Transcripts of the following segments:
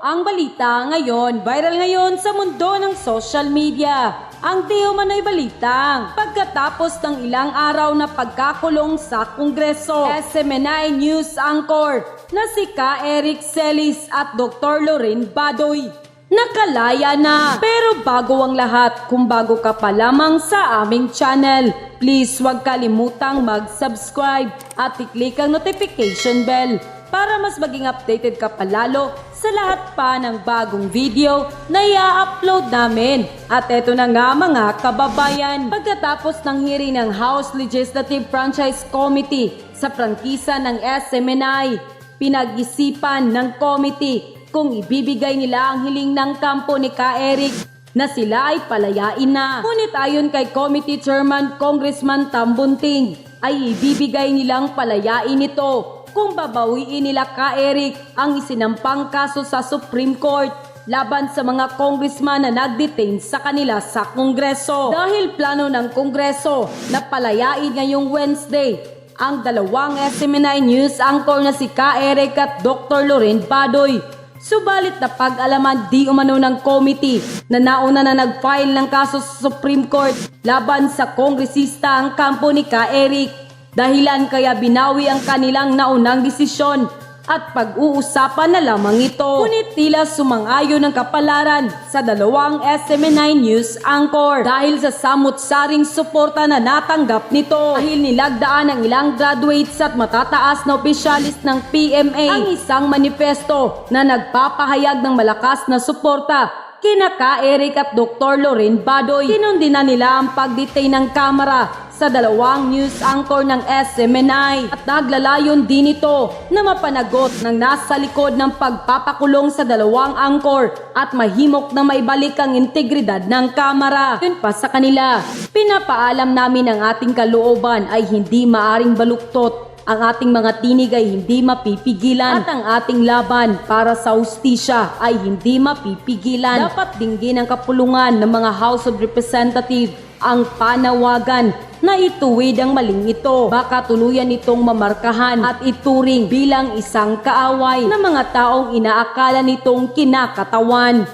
Ang balita ngayon, viral ngayon sa mundo ng social media. Ang di umano'y balitang pagkatapos ng ilang araw na pagkakulong sa Kongreso, SMNI News Anchor na si Ka Eric Celis at Dr. Loren Badoy nakalaya na. Pero bago ang lahat, kung bago ka pa lamang sa aming channel, please huwag kalimutang mag-subscribe at i-click ang notification bell para mas maging updated ka palalo sa lahat pa ng bagong video na i-upload namin. At eto na nga mga kababayan, pagkatapos ng hearing ng House Legislative Franchise Committee sa prangkisa ng SMNI, pinag-isipan ng committee kung ibibigay nila ang hiling ng kampo ni Ka Eric na sila ay palayain na. Ngunit ayon kay Committee Chairman Congressman Tambunting ay ibibigay nilang palayain ito kung babawiin nila Ka Eric ang isinampang kaso sa Supreme Court laban sa mga congressman na nag-detain sa kanila sa Kongreso. Dahil plano ng Kongreso na palayain ngayong Wednesday ang dalawang SMNI News Anchor na si Ka Eric at Dr. Loren Badoy. Subalit na pag-alaman di umano ng committee na nauna na nag-file ng kaso sa Supreme Court laban sa kongresista ang kampo ni Ka Eric. Dahilan kaya binawi ang kanilang naunang desisyon at pag-uusapan na lamang ito. Ngunit tila sumang-ayon ang kapalaran sa dalawang SMNI News Anchor dahil sa samut-saring suporta na natanggap nito. Dahil nilagdaan ng ilang graduates at matataas na opisyalis ng PMA ang isang manifesto na nagpapahayag ng malakas na suporta kina Ka Eric at Dr. Loren Badoy. Kinundi na nila ang pag-detain ng Kamara sa dalawang news anchor ng SMNI at naglalayon din ito na mapanagot ng nasa likod ng pagpapakulong sa dalawang anchor at mahimok na maibalik ang integridad ng Kamara. Yun pa sa kanila, pinapaalam namin ang ating kalooban ay hindi maaring baluktot. Ang ating mga tinig ay hindi mapipigilan at ang ating laban para sa hustisya ay hindi mapipigilan. Dapat dinggin ang kapulungan ng mga House of Representatives ang panawagan na ituwid ang maling ito. Baka tuluyan itong mamarkahan at ituring bilang isang kaaway ng mga taong inaakala nitong kinakatawan.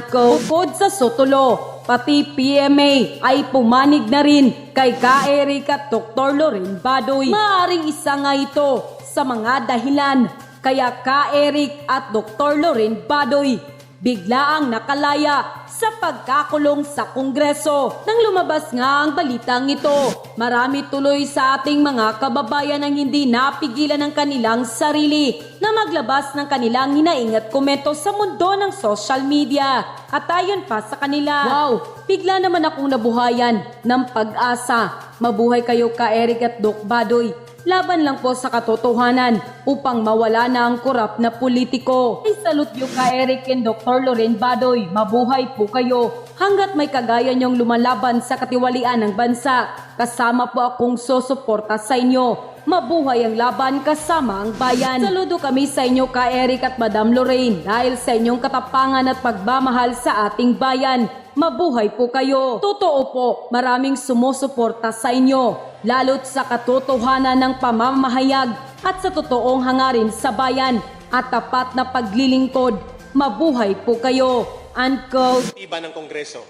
Bukod sa Sotolo, pati PMA ay pumanig na rin kay Ka Eric at Dr. Loren Badoy. Maaring isa nga ito sa mga dahilan kaya Ka Eric at Dr. Loren Badoy biglaang nakalaya sa pagkakulong sa Kongreso. Nang lumabas nga ang balitang ito, marami tuloy sa ating mga kababayan ang hindi napigilan ng kanilang sarili na maglabas ng kanilang hinaing at komento sa mundo ng social media. At ayon pa sa kanila, wow, bigla naman akong nabuhayan ng pag-asa. Mabuhay kayo Ka Eric at Doc Badoy. Laban lang po sa katotohanan upang mawala na ang korap na politiko. I salute you Ka Eric and Dr. Loren Badoy. Mabuhay po kayo. Hanggat may kagaya niyong lumalaban sa katiwalian ng bansa, kasama po akong susuporta sa inyo. Mabuhay ang laban kasama ang bayan. Saludo kami sa inyo Ka Eric at Madam Lorraine dahil sa inyong katapangan at pagmamahal sa ating bayan. Mabuhay po kayo. Totoo po, maraming sumusuporta sa inyo, lalo't sa katotohanan ng pamamahayag at sa totoong hangarin sa bayan at tapat na paglilingkod. Mabuhay po kayo. Unquote. Iba ng Kongreso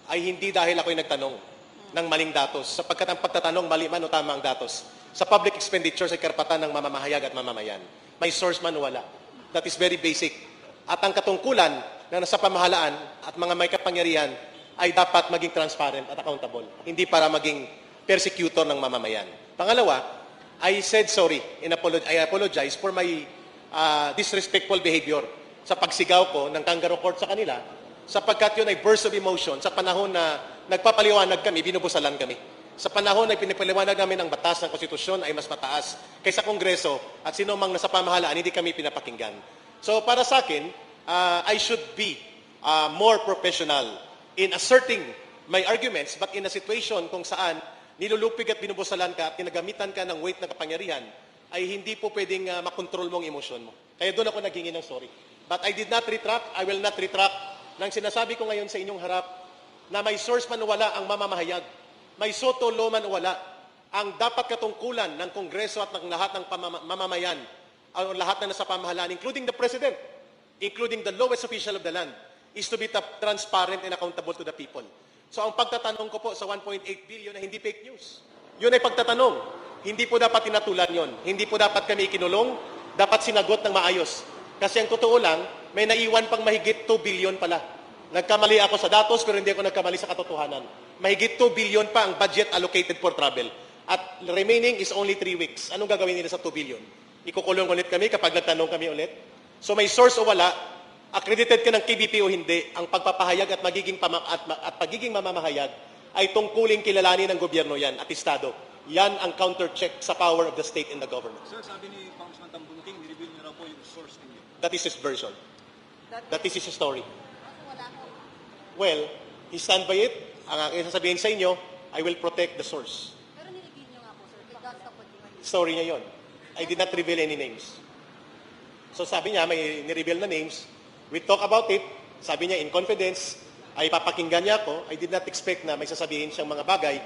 ay hindi dahil ako'y nagtanong ng maling datos, sapagkat ang pagtatanong mali man o tama ang datos. Sa public expenditures ay karapatan ng mamamahayag at mamamayan. May source man o wala. That is very basic. At ang katungkulan na nasa pamahalaan at mga may kapangyarihan ay dapat maging transparent at accountable. Hindi para maging persecutor ng mamamayan. Pangalawa, I said sorry and I apologize for my disrespectful behavior sa pagsigaw ko ng kangaroo court sa kanila, sapagkat yun ay burst of emotion sa panahon na nagpapaliwanag kami, binubusalan kami. Sa panahon na pinapaliwanag namin ang batas ng konstitusyon ay mas mataas kaysa Kongreso at sino mang nasa pamahalaan, hindi kami pinapakinggan. So para sa akin, I should be more professional in asserting my arguments, but in a situation kung saan nilulupig at binubusalan ka at kinagamitan ka ng weight na kapangyarihan, ay hindi po pwedeng makontrol mo ang emosyon mo. Kaya doon ako naghingi ng sorry. But I did not retract, I will not retract nang sinasabi ko ngayon sa inyong harap na may source man o wala ang mamamahayag, may soto law man o wala, ang dapat katungkulan ng Kongreso at ng lahat ng mamamayan, o lahat na nasa pamahalaan, including the President, including the lowest official of the land, is to be transparent and accountable to the people. So ang pagtatanong ko po sa 1.8 billion na hindi fake news. Yun ay pagtatanong. Hindi po dapat tinatulan yon. Hindi po dapat kami ikinulong. Dapat sinagot ng maayos. Kasi ang totoo lang, may naiwan pang mahigit 2 billion pala. Nagkamali ako sa datos pero hindi ako nagkamali sa katotohanan. Mahigit 2 billion pa ang budget allocated for travel. At remaining is only 3 weeks. Anong gagawin nila sa 2 billion? Ikukulong ulit kami kapag nagtanong kami ulit? So may source o wala, accredited ka ng KBP o hindi, ang pagpapahayag at pagiging mamamahayag ay tungkuling kilalanin ng gobyerno yan at estado. Yan ang counter-check sa power of the state and the government. Sir, sabi ni Congressman Tambunting, nireveal niyo raw po yung source ninyo. That is his version. That is his story. Well, he stand by it. Ang aking sasabihin sa inyo, I will protect the source. Pero nireveal nyo nga po, sir. That's the continuity. Story niya yon. I did not reveal any names. So sabi niya, may nireveal na names. We talk about it. Sabi niya, in confidence, ay papakinggan niya ako. I did not expect na may sasabihin siyang mga bagay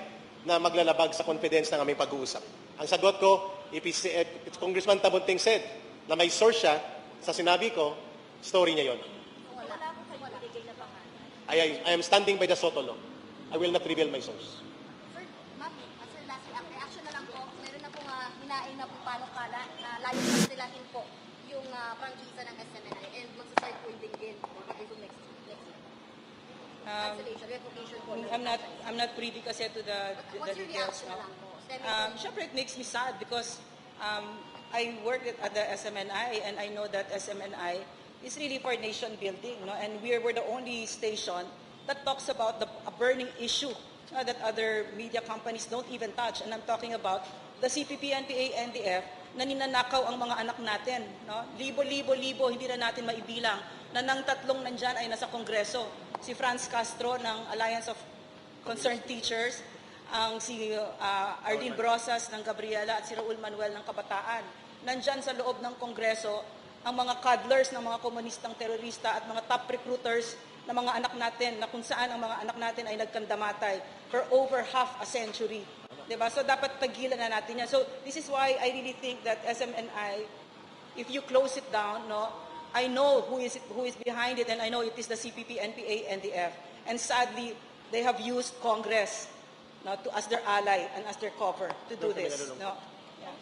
na maglalabag sa confidence ng aming pag-uusap. Ang sagot ko, if Congressman Tabunting said na may source siya sa sinabi ko, story niya yon. Wala po kayo binigay na pangalan. I am standing by the SOTO law. I will not reveal my source. Sir, ma'am, sir, last reaction na lang po. Meron na pong hinaing na po panukala na layo na silahin po yung prangkisa ng SMNI and magsasart po yung dinggin for next year. Cancellation, revocation po. I'm not privy kasi to the What's your details. reaction na lang po? Syempre, it makes me sad because I worked at the SMNI and I know that SMNI is really for nation building, no? And we were the only station that talks about a burning issue that other media companies don't even touch. And I'm talking about the CPP, NPA, NDF na ninanakaw ang mga anak natin. No? Libo, hindi na natin maibilang na nang tatlong nandyan ay nasa Kongreso. Si Franz Castro ng Alliance of Concerned Teachers, ang si Arlene Brosas ng Gabriela at si Raul Manuel ng Kabataan. Nandyan sa loob ng Kongreso ang mga cuddlers ng mga komunistang terorista at mga top recruiters ng mga anak natin na kung saan ang mga anak natin ay nagkandamatay for over half a century. Diba? So dapat tagilan na natin yan. So this is why I really think that SMNI, if you close it down, no, I know who is behind it and I know it is the CPP, NPA, NDF. And sadly, they have used Congress as their ally and as their cover to do this. No? Yeah.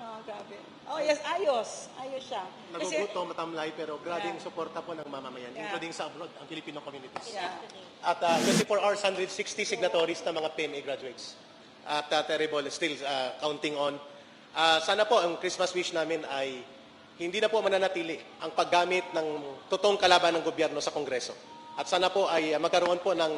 Oh, grabe. Oh, yes, ayos. Ayos siya. Nagugutom, matamlay, pero grabe Yeah. yung suporta po ng mamamayan, Yeah. including sa abroad, ang Filipino communities. Yeah. At 24 hours, 160 signatories ng mga PMA graduates. At terrible, still counting on. Sana po, ang Christmas wish namin ay hindi na po mananatili ang paggamit ng totoong kalaban ng gobyerno sa Kongreso. At sana po ay magkaroon po ng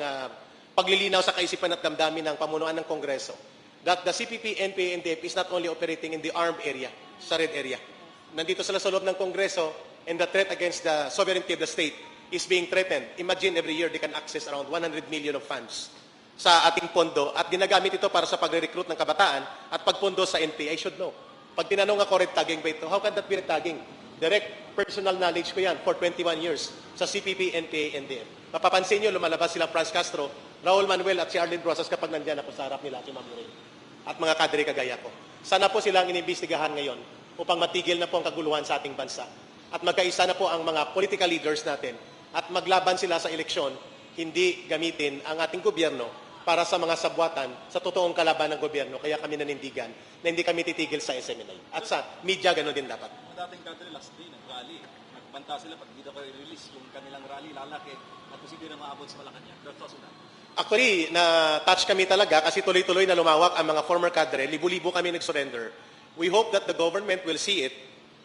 paglilinaw sa kaisipan at damdamin ng pamunuan ng Kongreso that the CPP, NPA, NDF is not only operating in the armed area, sa red area. Nandito sila sa loob ng Kongreso and the threat against the sovereignty of the state is being threatened. Imagine every year they can access around 100 million of funds sa ating pondo at ginagamit ito para sa pagre-recruit ng kabataan at pagpondo sa NPA. I should know. Pag tinanong ako, red tagging ba ito? How can that be red tagging? Direct personal knowledge ko yan for 21 years sa CPP, NPA, NDF. Mapapansin nyo, lumalabas sila Franz Castro, Raul Manuel at si Arlene Brosas kapag nandyan ako sa harap nila, si Ma'am Lorraine at mga kadre kagaya ko. Sana po silang inimbestigahan ngayon upang matigil na po ang kaguluhan sa ating bansa. At magkaisa na po ang mga political leaders natin at maglaban sila sa eleksyon, hindi gamitin ang ating gobyerno para sa mga sabwatan sa totoong kalaban ng gobyerno. Kaya kami nanindigan na hindi kami titigil sa SMNI. At sa media, gano'n din dapat. Ang dating kadre last day, nag-rally. Nagbanta sila pag hindi daw kayo release yung kanilang rally, lalaki at posibleng na maabot sa Malacanang. Your thoughts on that? Actually, na-touch kami talaga kasi tuloy-tuloy na lumawak ang mga former cadre. Libu-libo kami nag-surrender. We hope that the government will see it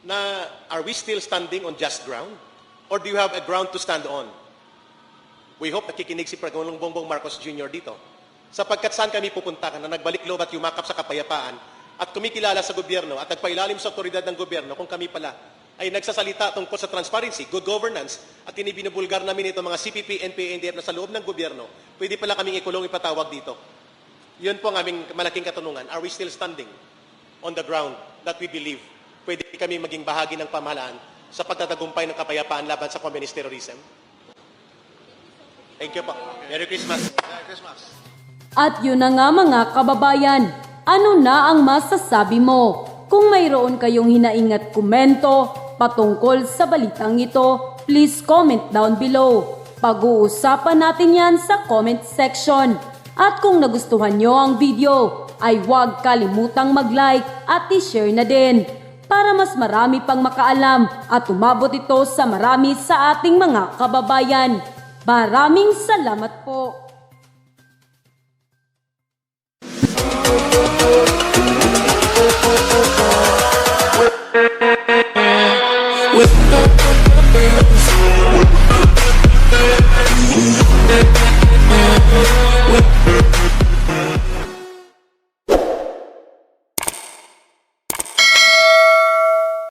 na are we still standing on just ground? Or do you have a ground to stand on? We hope nakikinig si Pangulong Bongbong Marcos Jr. dito. Sapagkat saan kami pupunta na nagbalik loob at yumakap sa kapayapaan at kumikilala sa gobyerno at nagpailalim sa otoridad ng gobyerno kung kami pala ay nagsasalita tungkol sa transparency, good governance, at binubulgar namin itong mga CPP, NPA, NDF na sa loob ng gobyerno, pwede pala kaming ikulong ipatawag dito. Yun po ang aming malaking katanungan. Are we still standing on the ground that we believe pwede kami maging bahagi ng pamahalaan sa pagtatagumpay ng kapayapaan laban sa communist terrorism? Thank you po. Merry Christmas. Merry Christmas. At yun na nga mga kababayan, ano na ang masasabi mo? Kung mayroon kayong hinaingat komento, patungkol sa balitang ito? Please comment down below. Pag-uusapan natin yan sa comment section. At kung nagustuhan nyo ang video, ay huwag kalimutang mag-like at i-share na din para mas marami pang makaalam at umabot ito sa marami sa ating mga kababayan. Maraming salamat po. With